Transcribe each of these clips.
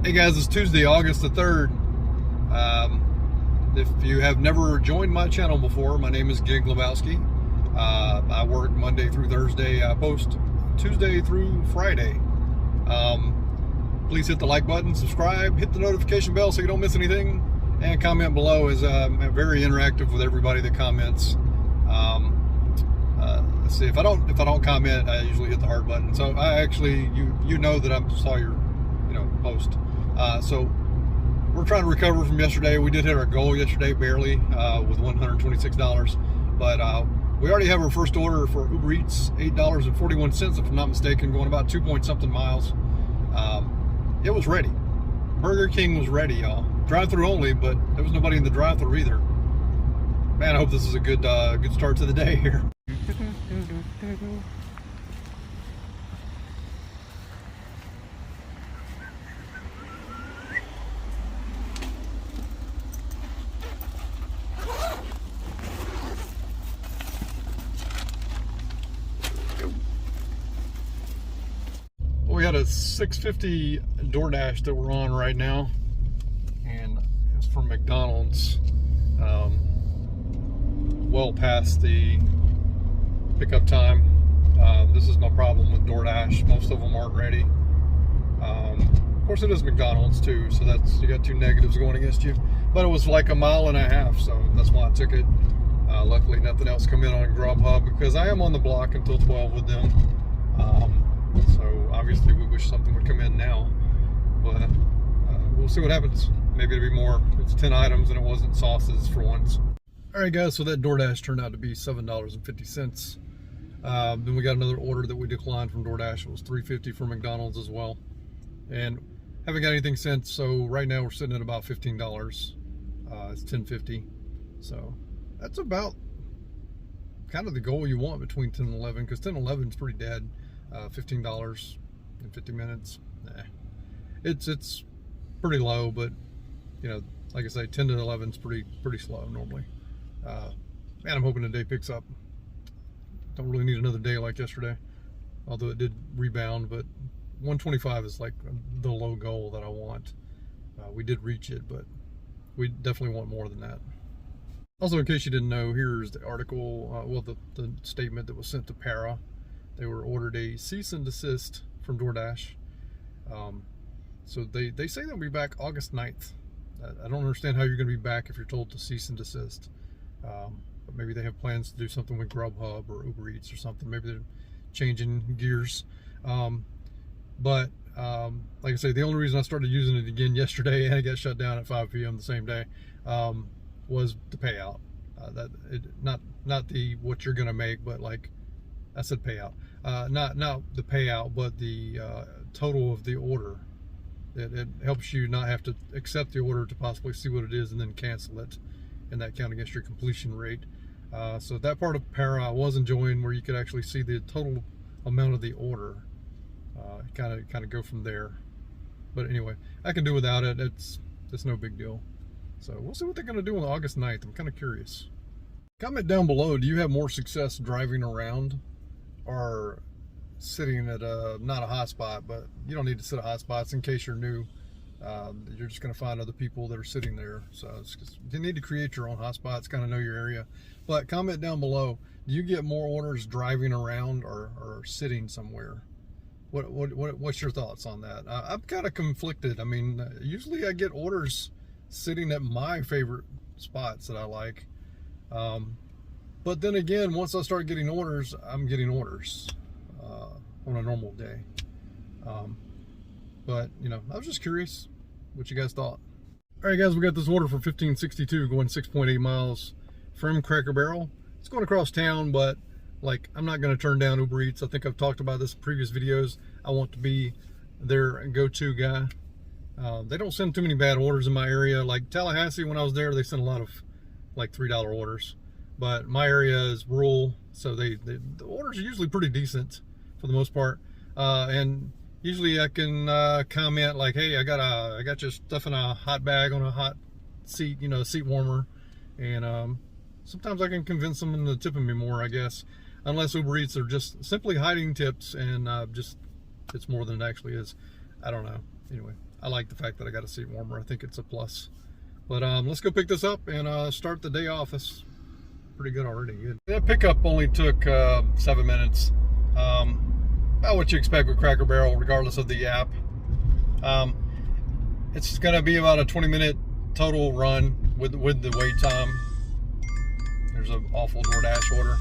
Hey guys, it's Tuesday, August the 3rd. If you have never joined my channel before, my name is Lebowski. I work Monday through Thursday. I post Tuesday through Friday. Please hit the like button, subscribe, hit the notification bell so you don't miss anything, and comment below. As I'm very interactive with everybody that comments. Let's see, if I don't comment, I usually hit the heart button. So I actually, you know that I saw your post. So we're trying to recover from yesterday. We did hit our goal yesterday, barely, with $126. But we already have our first order for Uber Eats, $8.41, if I'm not mistaken, going about 2-point-something miles. It was ready. Burger King was ready, y'all. Drive-through only, but there was nobody in the drive-through either. Man, I hope this is a good start to the day here. We got a 6:50 DoorDash that we're on right now, and it's from McDonald's. Well past the pickup time. This is no problem with DoorDash. Most of them aren't ready. Of course, it is McDonald's too, so you got two negatives going against you. But it was like 1.5 miles, so that's why I took it. Luckily, nothing else come in on Grubhub because I am on the block until 12 with them. So obviously we wish something would come in now, but we'll see what happens. Maybe it'll be more. It's 10 items and it wasn't sauces for once. All right, guys, so that DoorDash turned out to be $7.50. Then we got another order that we declined from DoorDash. It was $3.50 for McDonald's as well, and haven't got anything since. So right now we're sitting at about $15. It's $10.50, so that's about kind of the goal you want between 10 and 11, because 10 and 11 is pretty dead. $15 in 50 minutes. Nah. It's pretty low, but like I say, 10 to 11 is pretty slow normally. Man, I'm hoping the day picks up. Don't really need another day like yesterday, although it did rebound, but 125 is like the low goal that I want. We did reach it, but we definitely want more than that. Also, in case you didn't know, here's the article, the statement that was sent to Para. They were ordered a cease and desist from DoorDash. So they say they'll be back August 9th. I don't understand how you're going to be back if you're told to cease and desist. But maybe they have plans to do something with Grubhub or Uber Eats or something. Maybe they're changing gears. But like I say, the only reason I started using it again yesterday, and it got shut down at 5 p.m. the same day, was the payout. Not the what you're going to make, but like I said payout. Not the payout, but the total of the order. It helps you not have to accept the order to possibly see what it is and then cancel it, and that count against your completion rate. So that part of Para I was enjoying, where you could actually see the total amount of the order. Kind of go from there. But anyway, I can do without it. It's no big deal. So we'll see what they're going to do on August 9th. I'm kind of curious. Comment down below. Do you have more success driving around or sitting at not a hot spot? But you don't need to sit at hot spots in case you're new. You're just going to find other people that are sitting there. So you need to create your own hot spots, kind of know your area. But comment down below. Do you get more orders driving around or sitting somewhere? What's your thoughts on that? I'm kind of conflicted. I mean, usually I get orders sitting at my favorite spots that I like. But then again, once I start getting orders, I'm getting orders on a normal day. But I was just curious what you guys thought. All right, guys, we got this order for $15.62 going 6.8 miles from Cracker Barrel. It's going across town, but like, I'm not going to turn down Uber Eats. I think I've talked about this in previous videos. I want to be their go-to guy. They don't send too many bad orders in my area. Like Tallahassee, when I was there, they sent a lot of like $3 orders. But my area is rural, so the orders are usually pretty decent for the most part. And usually I can comment like, hey, I got your stuff in a hot bag on a hot seat, a seat warmer. And sometimes I can convince them into tipping me more, I guess. Unless Uber Eats are just simply hiding tips and just it's more than it actually is. I don't know. Anyway, I like the fact that I got a seat warmer. I think it's a plus. But let's go pick this up and start the day off. It's pretty good already. Good. That pickup only took 7 minutes. About what you expect with Cracker Barrel, regardless of the app. It's going to be about a 20-minute total run with the wait time. There's an awful DoorDash order.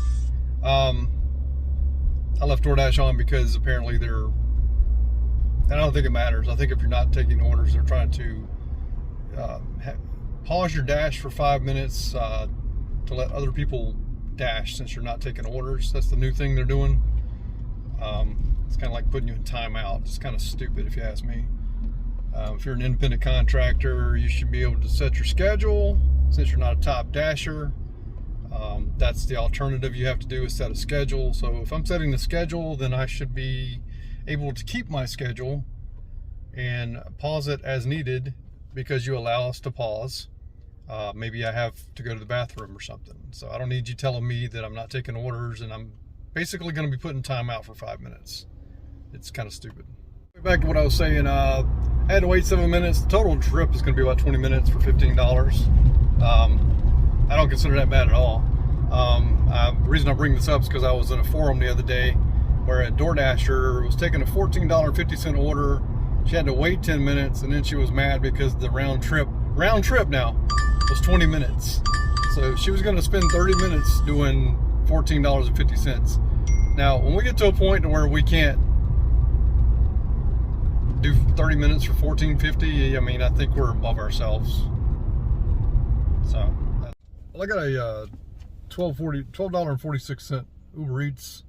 I left DoorDash on because apparently they're, and I don't think it matters. I think if you're not taking orders, they're trying to pause your dash for 5 minutes to let other people dash since you're not taking orders. That's the new thing they're doing. It's kind of like putting you in timeout. It's kind of stupid if you ask me. If you're an independent contractor, you should be able to set your schedule since you're not a top dasher. That's the alternative you have to do, is set a schedule. So if I'm setting the schedule, then I should be able to keep my schedule and pause it as needed, because you allow us to pause. Maybe I have to go to the bathroom or something. So I don't need you telling me that I'm not taking orders and I'm basically going to be putting time out for 5 minutes. It's kind of stupid. Back to what I was saying, I had to wait 7 minutes. The total trip is going to be about 20 minutes for $15. I don't consider that bad at all. The reason I bring this up is because I was in a forum the other day where a DoorDasher was taking a $14.50 order. She had to wait 10 minutes, and then she was mad because the round trip now was 20 minutes. So she was going to spend 30 minutes doing $14.50. Now, when we get to a point where we can't do 30 minutes for $14.50, I mean, I think we're above ourselves. So, well, I got a $12.46 Uber Eats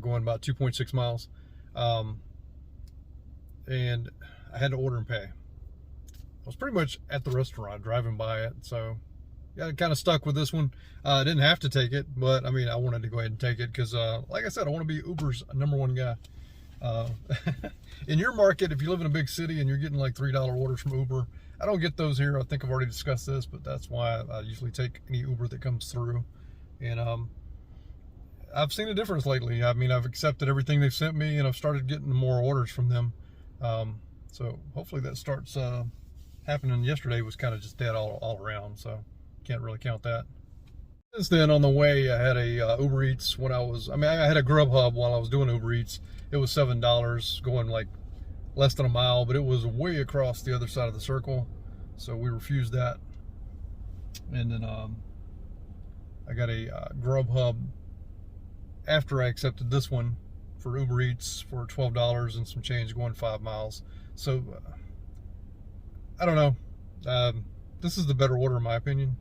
going about 2.6 miles. And I had to order and pay. I was pretty much at the restaurant driving by it, so yeah, kind of stuck with this one. I didn't have to take it, but I mean, I wanted to go ahead and take it because, like I said, I want to be Uber's #1 guy. In your market, if you live in a big city and you're getting like $3 orders from Uber, I don't get those here. I think I've already discussed this, but that's why I usually take any Uber that comes through. And I've seen a difference lately. I mean, I've accepted everything they've sent me, and I've started getting more orders from them. So hopefully that starts happening. Yesterday was kind of just dead all around, so can't really count that. Since then, on the way, I had a Uber Eats when I had a Grubhub while I was doing Uber Eats. It was $7 going like less than a mile, but it was way across the other side of the circle, so we refused that. And then I got a Grubhub after I accepted this one for Uber Eats for $12 and some change going 5 miles. So I don't know. This is the better order in my opinion.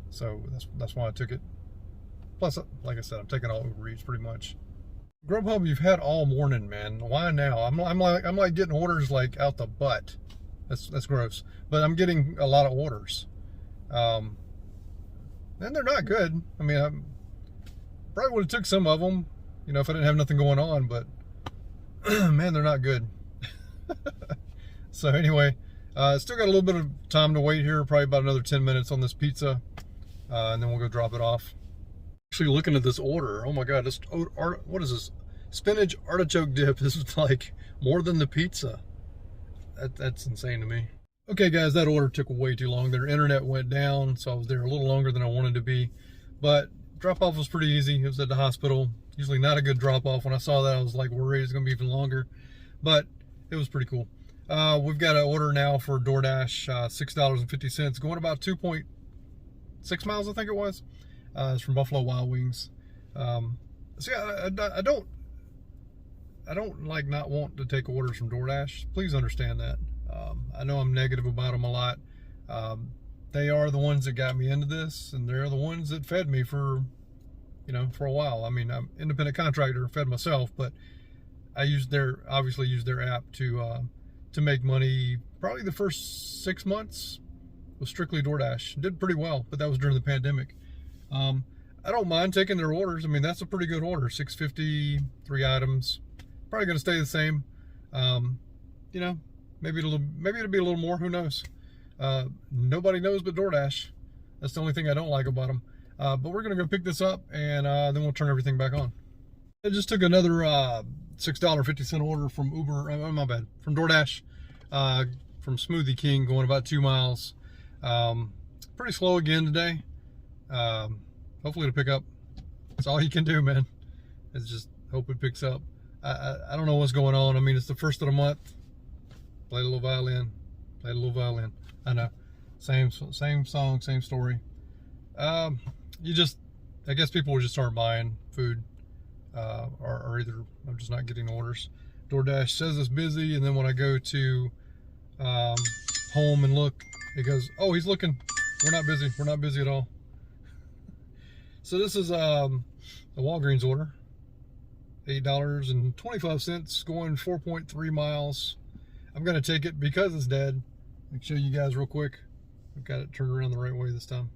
So that's why I took it. Plus, like I said, I'm taking all Uber Eats pretty much. Grubhub, you've had all morning, man. Why now? I'm like getting orders like out the butt. That's gross. But I'm getting a lot of orders. And they're not good. I mean, I probably would have took some of them, you know, if I didn't have nothing going on. But man, they're not good. So anyway, still got a little bit of time to wait here. Probably about another 10 minutes on this pizza, and then we'll go drop it off. Actually looking at this order, oh my god, what is this? Spinach artichoke dip. This is like more than the pizza. That's insane to me. Okay guys, that order took way too long. Their internet went down, so I was there a little longer than I wanted to be. But drop off was pretty easy. It was at the hospital. Usually not a good drop off. When I saw that, I was like worried it's gonna be even longer. But it was pretty cool. We've got an order now for DoorDash, $6.50, going about 2.6 miles, I think it was. It's from Buffalo Wild Wings. So yeah, I don't like not want to take orders from DoorDash. Please understand that. I know I'm negative about them a lot. They are the ones that got me into this, and they're the ones that fed me for a while. I mean, I'm an independent contractor, fed myself, but I obviously used their app to make money. Probably the first 6 months was strictly DoorDash. Did pretty well, but that was during the pandemic. I don't mind taking their orders. I mean, that's a pretty good order. $6.50, 3 items. Probably going to stay the same. Maybe it'll be a little more. Who knows? Nobody knows but DoorDash. That's the only thing I don't like about them. But we're going to go pick this up, and then we'll turn everything back on. I just took another $6.50 order from from DoorDash. from Smoothie King, going about 2 miles. Pretty slow again today. Hopefully it'll pick up. That's all you can do, man. It's just hope it picks up. I don't know what's going on. I mean, it's the first of the month. Play a little violin. Play a little violin. I know. Same song, same story. I guess people will just start buying food, or either I'm just not getting orders. DoorDash says it's busy, and then when I go to home and look, it goes, oh, he's looking. We're not busy. We're not busy at all. So this is a Walgreens order. $8.25, going 4.3 miles. I'm going to take it because it's dead. I'll show you guys real quick. I've got it turned around the right way this time.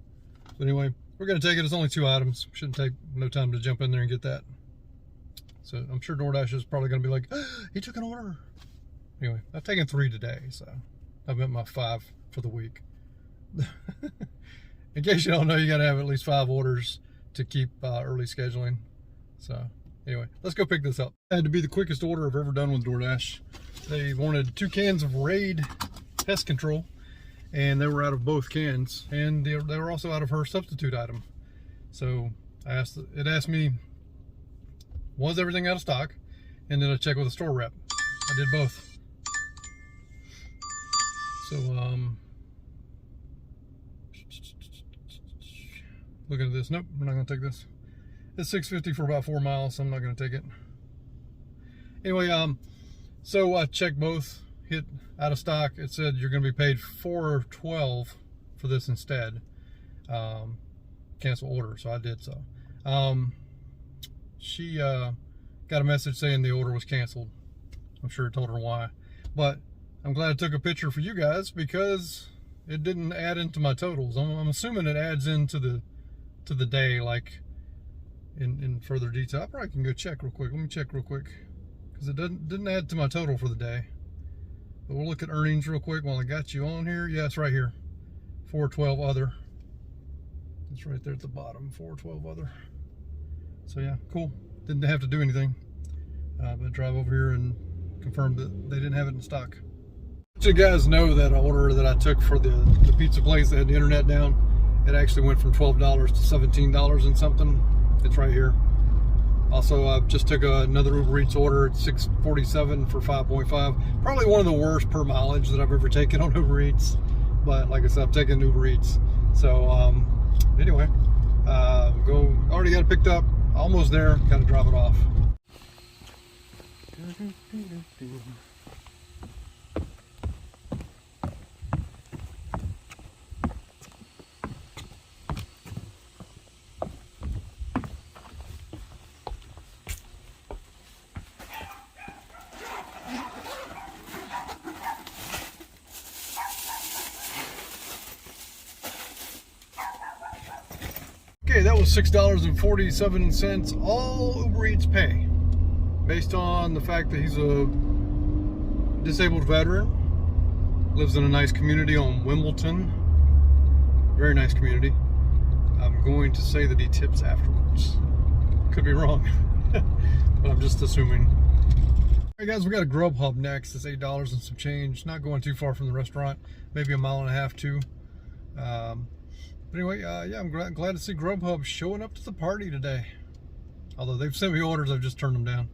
But anyway, we're going to take it. It's only 2 items. Shouldn't take no time to jump in there and get that. So I'm sure DoorDash is probably going to be like, oh, he took an order. Anyway, I've taken 3 today, so I've met my 5 for the week. In case you don't know, you got to have at least 5 orders to keep early scheduling. So anyway, let's go pick this up. Had to be the quickest order I've ever done with DoorDash. They wanted 2 cans of Raid pest control, and they were out of both cans, and they were also out of her substitute item. So it asked me, was everything out of stock? And then I checked with the store rep. I did both. So looking at this, nope, we're not gonna take this. It's $6.50 for about 4 miles, so I'm not gonna take it. Anyway, so I checked both, hit out of stock. It said you're gonna be paid $4.12 for this instead. Cancel order, so I did so. She got a message saying the order was canceled. I'm sure it told her why, but I'm glad I took a picture for you guys because it didn't add into my totals. I'm assuming it adds into the day, like in further detail. I probably can go check real quick. Let me check real quick because it didn't add to my total for the day. But we'll look at earnings real quick while I got you on here. Yeah, it's right here. 412 other. It's right there at the bottom. 412 other. So yeah, cool. Didn't have to do anything. But drive over here and confirm that they didn't have it in stock. So you guys know that order that I took for the pizza place that had the internet down, it actually went from $12 to $17 and something. It's right here. Also, I just took another Uber Eats order at $6.47 for 5.5. Probably one of the worst per mileage that I've ever taken on Uber Eats. But like I said, I'm taking Uber Eats. So anyway, already got it picked up. Almost there. Got to drop it off. Okay, that was $6.47, all Uber Eats pay, based on the fact that he's a disabled veteran, lives in a nice community on Wimbledon, very nice community. I'm going to say that he tips afterwards. Could be wrong, but I'm just assuming. Alright guys, we got a Grubhub next. It's $8 and some change, not going too far from the restaurant, maybe a mile and a half, 2. But anyway, yeah, I'm glad to see Grubhub showing up to the party today. Although they've sent me orders, I've just turned them down.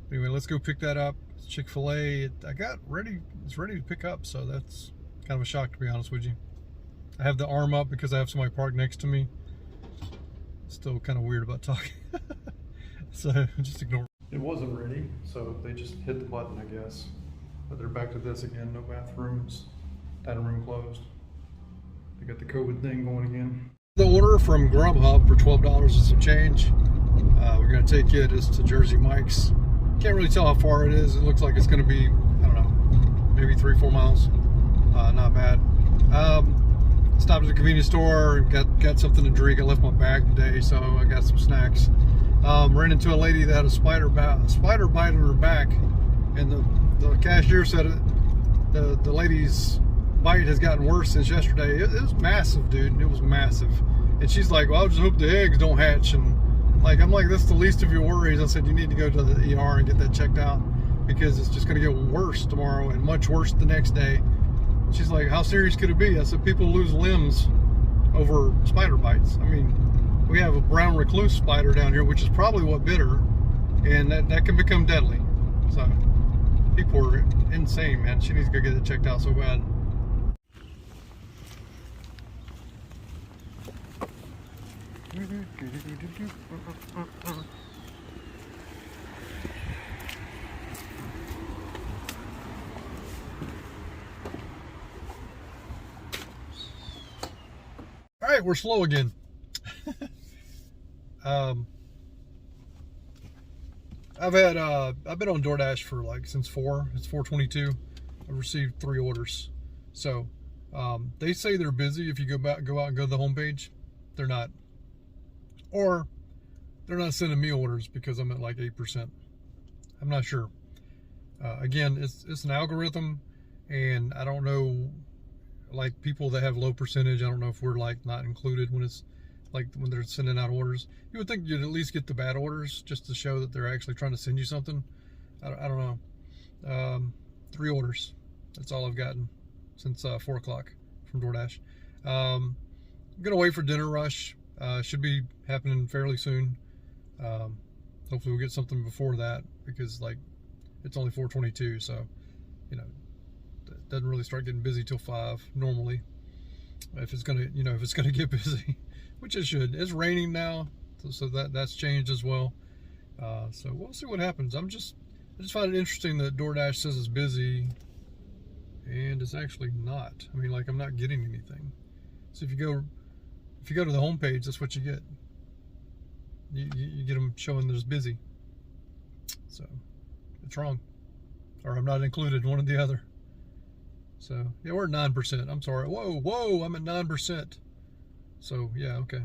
But anyway, let's go pick that up. It's Chick-fil-A. I got ready. It's ready to pick up, so that's kind of a shock, to be honest with you. I have the arm up because I have somebody parked next to me. Still kind of weird about talking. So just ignore it. It wasn't ready, so they just hit the button, I guess. But they're back to this again. No bathrooms. Dining room closed. They got the COVID thing going again. The order from Grubhub for $12 and some change. We're going to take it to Jersey Mike's. Can't really tell how far it is. It looks like it's going to be, I don't know, maybe 3-4 miles. Not bad. Stopped at the convenience store and got something to drink. I left my bag today, so I got some snacks. Ran into a lady that had a spider bite on her back, and the cashier said the lady's bite has gotten worse since yesterday. It was massive, dude. It was massive. And she's like, well, I just hope the eggs don't hatch. And I'm like, that's the least of your worries. I said, you need to go to the ER and get that checked out because it's just going to get worse tomorrow and much worse the next day. She's like, how serious could it be? I said, people lose limbs over spider bites. I mean, we have a brown recluse spider down here, which is probably what bit her, and that can become deadly. So people are insane, man. She needs to go get it checked out so bad. All right, we're slow again. I've been on DoorDash for like since 4. It's 4:22. I've received 3 orders. So they say they're busy if you go out and go to the homepage. They're not. Or they're not sending me orders because I'm at like 8%. I'm not sure. Again, it's an algorithm, and I don't know, like people that have low percentage, I don't know if we're like not included when it's like when they're sending out orders. You would think you'd at least get the bad orders just to show that they're actually trying to send you something. I don't know. 3 orders. That's all I've gotten since 4 o'clock from DoorDash. I'm gonna wait for dinner rush. Should be happening fairly soon. Hopefully we'll get something before that, because like it's only 4:22, so you know it doesn't really start getting busy till 5 normally. If it's gonna get busy, which it should. It's raining now, so that's changed as well. So we'll see what happens. I just find it interesting that DoorDash says it's busy, and it's actually not. I mean, like I'm not getting anything. So if you go to the homepage, that's what you get. You get them showing there's busy. So it's wrong, or I'm not included, one or the other. So yeah, we're at 9%. I'm sorry. Whoa, I'm at 9%. So yeah, okay.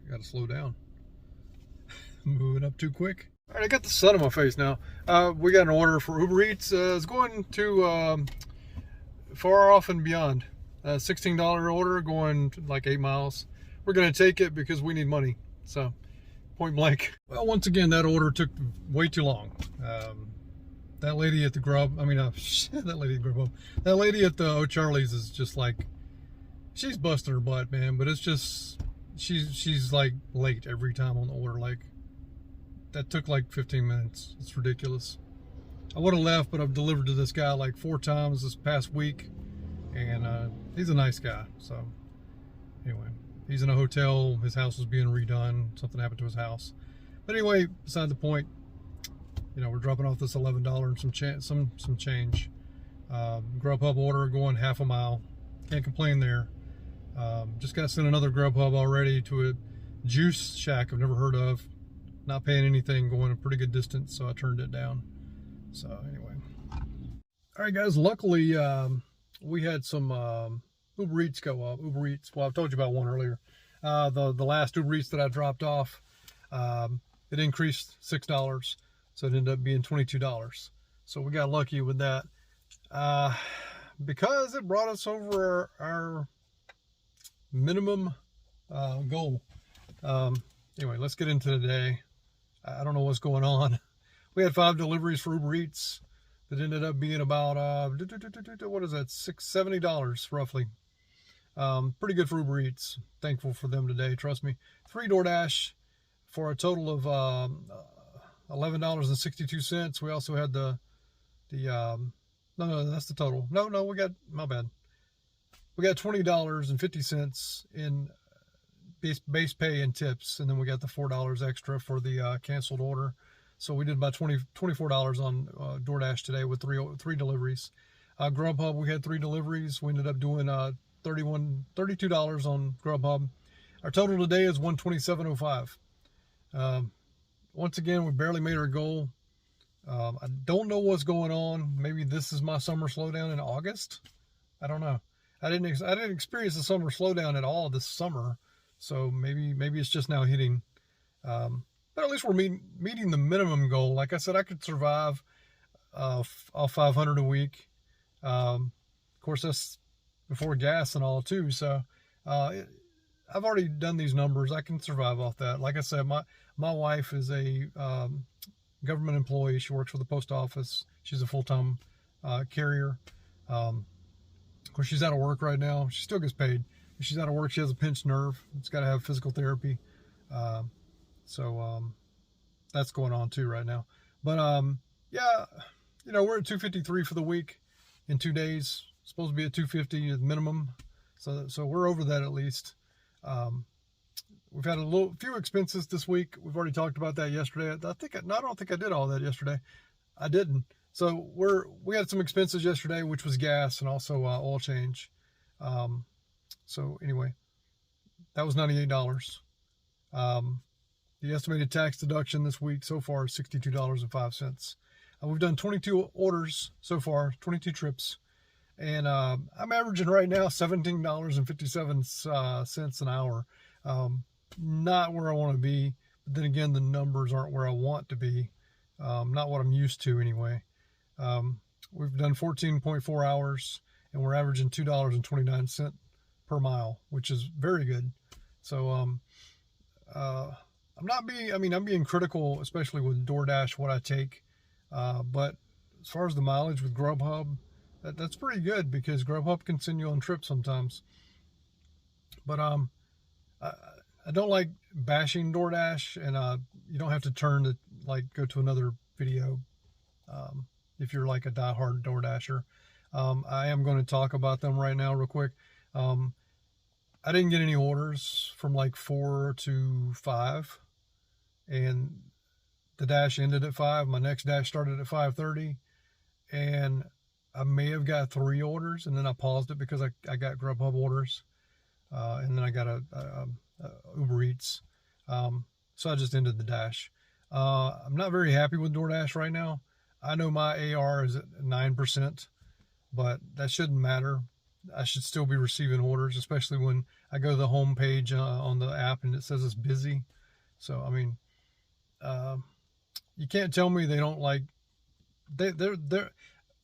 Got to slow down. Moving up too quick. All right, I got the sun on my face now. We got an order for Uber Eats. It's going to Far Off and Beyond. $16 order going like 8 miles. We're going to take it because we need money. So, point blank. Well, once again, that order took way too long. That lady at the Grub, that lady at Grubhub. That lady at the O'Charlie's is just like, she's busting her butt, man. But it's just, she's like late every time on the order. Like, that took like 15 minutes. It's ridiculous. I would have left, but I've delivered to this guy like 4 times this past week. And he's a nice guy. So anyway, he's in a hotel. His house was being redone. Something happened to his house. But anyway, beside the point, we're dropping off this $11 and some change. Grubhub order going half a mile. Can't complain there. Just got sent another Grubhub already to a juice shack I've never heard of. Not paying anything, going a pretty good distance, so I turned it down. So anyway. All right, guys, luckily we had some Uber Eats go up. Uber Eats, well, I've told you about one earlier. The last Uber Eats that I dropped off, it increased $6, so it ended up being $22. So we got lucky with that. Because it brought us over our minimum goal. Anyway, let's get into today. I don't know what's going on. We had 5 deliveries for Uber Eats that ended up being about, what is that, $70 roughly. Pretty good for Uber Eats. Thankful for them today, trust me. 3 DoorDash for a total of $11.62. We also had no, that's the total. No, my bad. We got $20.50 in base pay and tips, and then we got the $4 extra for the canceled order. So we did about $24 on DoorDash today with three deliveries. Grubhub, we had 3 deliveries. We ended up doing $32 on Grubhub. Our total today is $127.05. Once again, we barely made our goal. I don't know what's going on. Maybe this is my summer slowdown in August. I don't know. I didn't experience the summer slowdown at all this summer. So maybe it's just now hitting. But at least we're meeting the minimum goal. Like I said, I could survive off 500 a week. Of course, that's before gas and all too. So I've already done these numbers. I can survive off that. Like I said, my wife is a government employee. She works for the post office. She's a full-time carrier. Of course, she's out of work right now. She still gets paid. If she's out of work, she has a pinched nerve. It's got to have physical therapy. So that's going on too right now. But yeah, we're at 253 for the week in 2 days. It's supposed to be at 250 at minimum. So we're over that at least. We've had few expenses this week. We've already talked about that yesterday. I don't think I did all that yesterday. I didn't. So we had some expenses yesterday, which was gas and also oil change. So anyway, that was $98. The estimated tax deduction this week so far is $62.05. We've done 22 orders so far, 22 trips. And I'm averaging right now $17.57 an hour. Not where I want to be, but then again, the numbers aren't where I want to be. Not what I'm used to anyway. We've done 14.4 hours, and we're averaging $2.29 per mile, which is very good. So I'm being critical, especially with DoorDash, what I take. But as far as the mileage with Grubhub, that's pretty good, because Grubhub can send you on trips sometimes. But I don't like bashing DoorDash, and you don't have to turn to go to another video if you're like a diehard DoorDasher. I am going to talk about them right now real quick. I didn't get any orders from 4 to 5, and the dash ended at 5. My next dash started at 5:30, and I may have got 3 orders, and then I paused it because I got Grubhub orders, and then I got a Uber Eats. So I just ended the dash. I'm not very happy with DoorDash right now. I know my AR is at 9%, but that shouldn't matter. I should still be receiving orders, especially when I go to the home page on the app and it says it's busy. So, I mean, you can't tell me they don't they're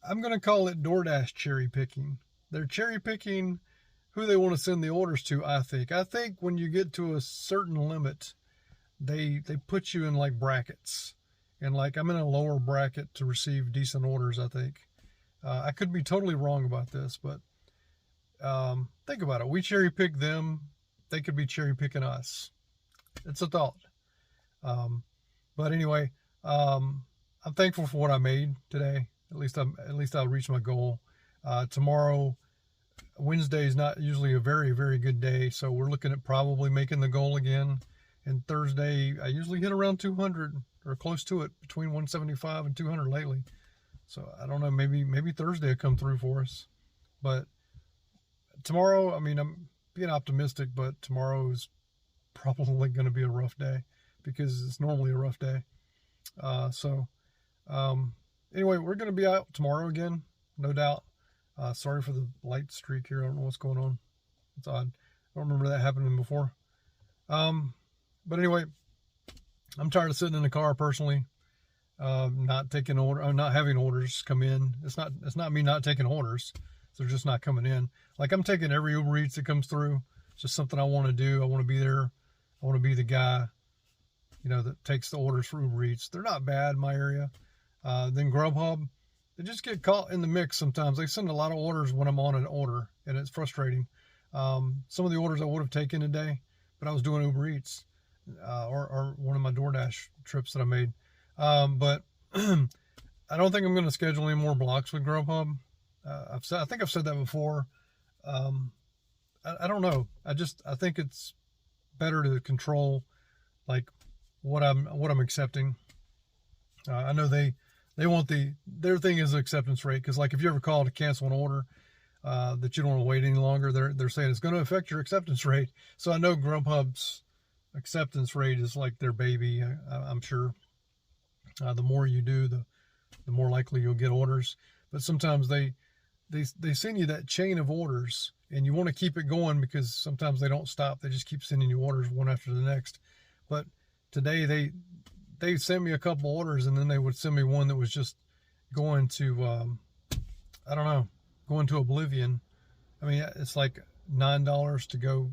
I'm going to call it DoorDash cherry picking. They're cherry picking who they want to send the orders to, I think. I think when you get to a certain limit, they put you in brackets. And I'm in a lower bracket to receive decent orders, I think. I could be totally wrong about this, but think about it. We cherry pick them. They could be cherry picking us. It's a thought. But anyway, I'm thankful for what I made today. At least I'll reach my goal. Tomorrow, Wednesday is not usually a very, very good day, so we're looking at probably making the goal again. And Thursday, I usually hit around 200 or close to it, between 175 and 200 lately. So I don't know, maybe Thursday will come through for us. But tomorrow, I'm being optimistic, but tomorrow is probably going to be a rough day, because it's normally a rough day. Anyway, we're going to be out tomorrow again, no doubt. Sorry for the light streak here. I don't know what's going on. It's odd. I don't remember that happening before. But anyway, I'm tired of sitting in the car personally, not having orders come in. It's not me not taking orders. They're just not coming in. I'm taking every Uber Eats that comes through. It's just something I want to do. I want to be there. I want to be the guy, that takes the orders for Uber Eats. They're not bad in my area. Then Grubhub, they just get caught in the mix sometimes. They send a lot of orders when I'm on an order, and it's frustrating. Some of the orders I would have taken today, but I was doing Uber Eats, or one of my DoorDash trips that I made. But I don't think I'm going to schedule any more blocks with Grubhub. I think I've said that before. I don't know. I think it's better to control what I'm accepting. I know they want their thing is acceptance rate, because if you ever call to cancel an order that you don't want to wait any longer, they're saying it's going to affect your acceptance rate. So I know Grubhub's acceptance rate is their baby. I'm sure the more you do, the more likely you'll get orders. But sometimes they send you that chain of orders, and you want to keep it going, because sometimes they don't stop. They just keep sending you orders one after the next. But today they sent me a couple orders, and then they would send me one that was just going to, going to oblivion. It's $9 to go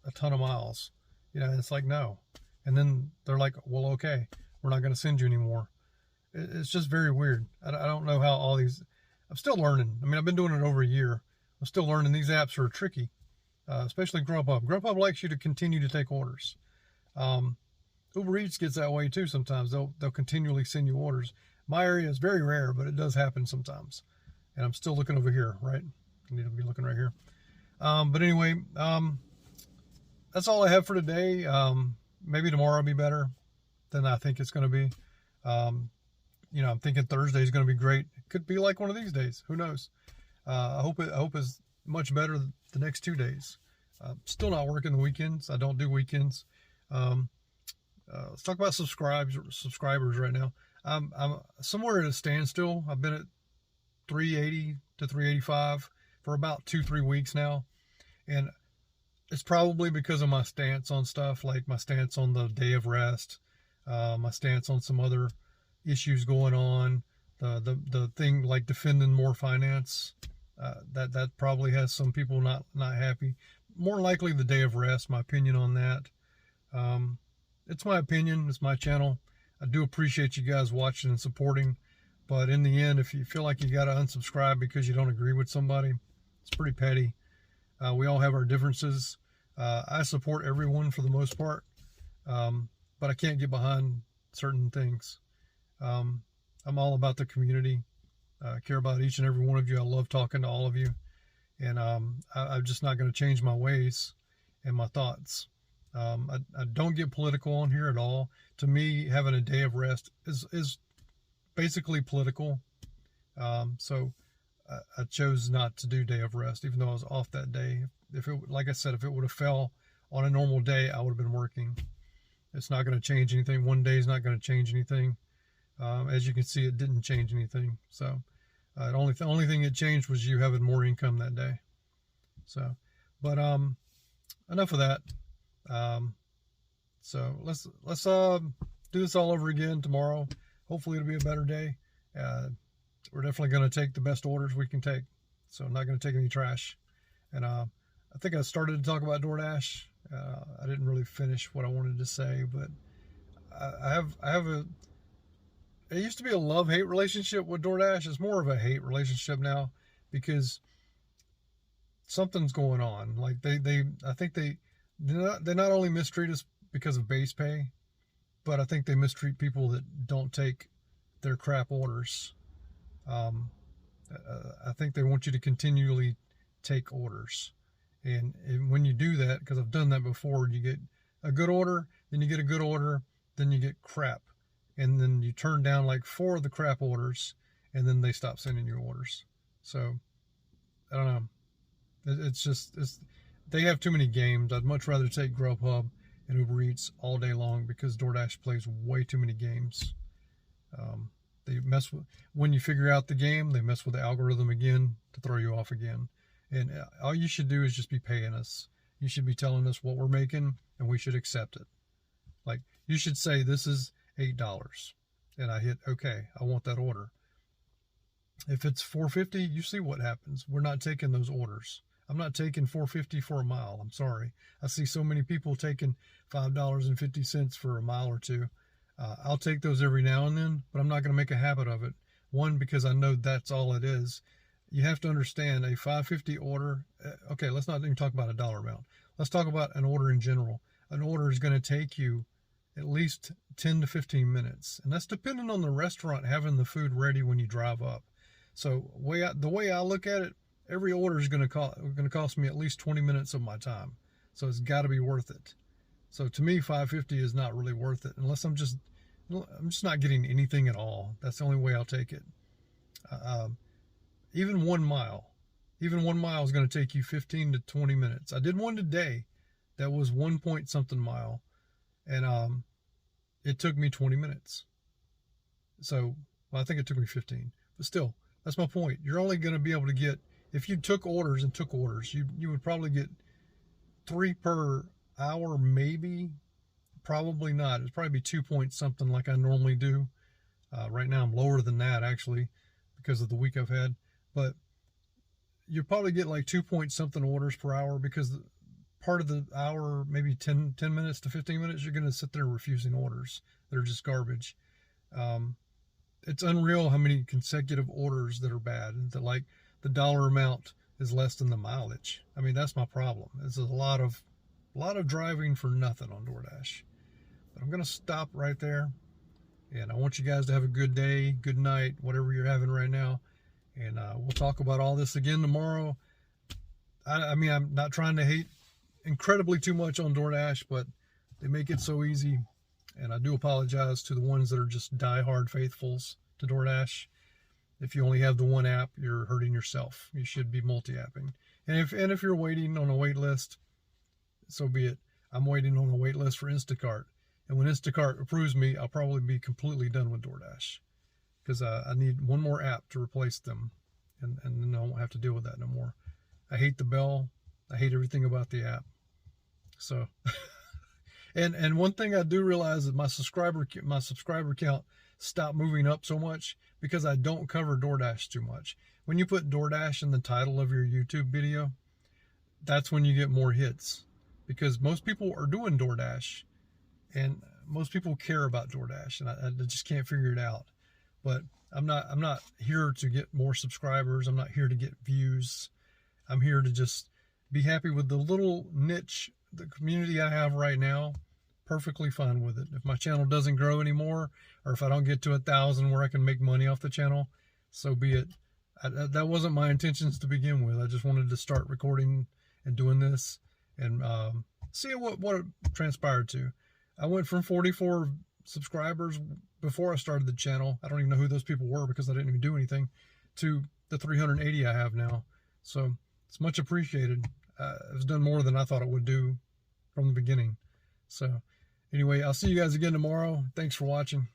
a ton of miles. It's no. And then they're like, well, okay, we're not going to send you anymore. It's just very weird. I don't know how all these. I'm still learning. I mean, I've been doing it over a year. I'm still learning. These apps are tricky, especially Grubhub. Grubhub likes you to continue to take orders. Uber Eats gets that way too sometimes. They'll continually send you orders. My area is very rare, but it does happen sometimes. And I'm still looking over here, right? I need to be looking right here. But anyway, that's all I have for today. Maybe tomorrow will be better than I think it's going to be. I'm thinking Thursday is going to be great. It could be like one of these days. Who knows? I hope it's much better the next 2 days. Still not working the weekends. I don't do weekends. Let's talk about subscribers right now. I'm somewhere at a standstill. I've been at 380 to 385 for about 2-3 weeks now. And it's probably because of my stance on stuff, like my stance on the day of rest, my stance on some other issues going on, the thing like defending more finance. That probably has some people not happy. More likely the day of rest, my opinion on that. It's my opinion. It's my channel. I do appreciate you guys watching and supporting. But in the end, if you feel like you got to unsubscribe because you don't agree with somebody, it's pretty petty. We all have our differences. I support everyone for the most part. But I can't get behind certain things. I'm all about the community. I care about each and every one of you. I love talking to all of you. And I'm just not going to change my ways and my thoughts. I don't get political on here at all. To me, having a day of rest is basically political. So I chose not to do day of rest, even though I was off that day. Like I said, if it would have fell on a normal day, I would have been working. It's not going to change anything. One day is not going to change anything. As you can see, it didn't change anything. So the only thing it changed was you having more income that day. So, but enough of that. So let's do this all over again tomorrow. Hopefully it'll be a better day. We're definitely going to take the best orders we can take. So I'm not going to take any trash. And I think I started to talk about DoorDash. I didn't really finish what I wanted to say, but it used to be a love-hate relationship with DoorDash. It's more of a hate relationship now because something's going on. Like I think they not only mistreat us because of base pay, but I think they mistreat people that don't take their crap orders. I think they want you to continually take orders. And when you do that, because I've done that before, you get a good order, then you get a good order, then you get crap. And then you turn down like 4 of the crap orders, and then they stop sending you orders. So, I don't know. They have too many games. I'd much rather take Grubhub and Uber Eats all day long because DoorDash plays way too many games. They mess with, when you figure out the game, they mess with the algorithm again to throw you off again. And all you should do is just be paying us. You should be telling us what we're making, and we should accept it. Like, you should say, this is $8. And I hit, okay, I want that order. If it's $4.50, you see what happens. We're not taking those orders. I'm not taking $4.50 for a mile. I'm sorry. I see so many people taking $5.50 for a mile or two. I'll take those every now and then, but I'm not going to make a habit of it. One, because I know that's all it is. You have to understand a $5.50 order. Okay, let's not even talk about a dollar amount. Let's talk about an order in general. An order is going to take you at least 10 to 15 minutes. And that's depending on the restaurant having the food ready when you drive up. So the way I look at it, every order is going to cost me at least 20 minutes of my time. So it's got to be worth it. So to me, $5.50 is not really worth it unless I'm just not getting anything at all. That's the only way I'll take it. Even 1 mile is going to take you 15 to 20 minutes. I did one today that was 1 point something mile, and it took me 20 minutes. So, well, I think it took me 15, but still, that's my point. You're only going to be able to get, if you took orders, you would probably get 3 per hour, maybe. Probably not. It'd probably be 2 point something like I normally do. Right now I'm lower than that actually because of the week I've had. But you probably get like 2 point something orders per hour because part of the hour, maybe 10 minutes to 15 minutes, you're going to sit there refusing orders. They're just garbage. it's unreal how many consecutive orders that are bad, and that like the dollar amount is less than the mileage. I mean, that's my problem. There's a lot of driving for nothing on DoorDash. But I'm gonna stop right there, and I want you guys to have a good day, good night, whatever you're having right now, and we'll talk about all this again tomorrow. I mean, I'm not trying to hate incredibly too much on DoorDash, but they make it so easy, and I do apologize to the ones that are just die-hard faithfuls to DoorDash. If you only have the one app, you're hurting yourself. You should be multi-apping. And if you're waiting on a wait list, so be it. I'm waiting on a wait list for Instacart, and when Instacart approves me, I'll probably be completely done with DoorDash, because I need one more app to replace them, and then I won't have to deal with that no more. I hate the bell. I hate everything about the app. So, and one thing I do realize is my subscriber count stopped moving up so much because I don't cover DoorDash too much. When you put DoorDash in the title of your YouTube video, that's when you get more hits, because most people are doing DoorDash, and most people care about DoorDash, and I just can't figure it out. But I'm not here to get more subscribers. I'm not here to get views. I'm here to just be happy with the little niche, the community I have right now. Perfectly fine with it. If my channel doesn't grow anymore, or if I don't get to 1,000 where I can make money off the channel, so be it. That wasn't my intentions to begin with. I just wanted to start recording and doing this, and see what it transpired to. I went from 44 subscribers before I started the channel. I don't even know who those people were because I didn't even do anything, to the 380 I have now. So it's much appreciated. It's done more than I thought it would do from the beginning. So anyway, I'll see you guys again tomorrow. Thanks for watching.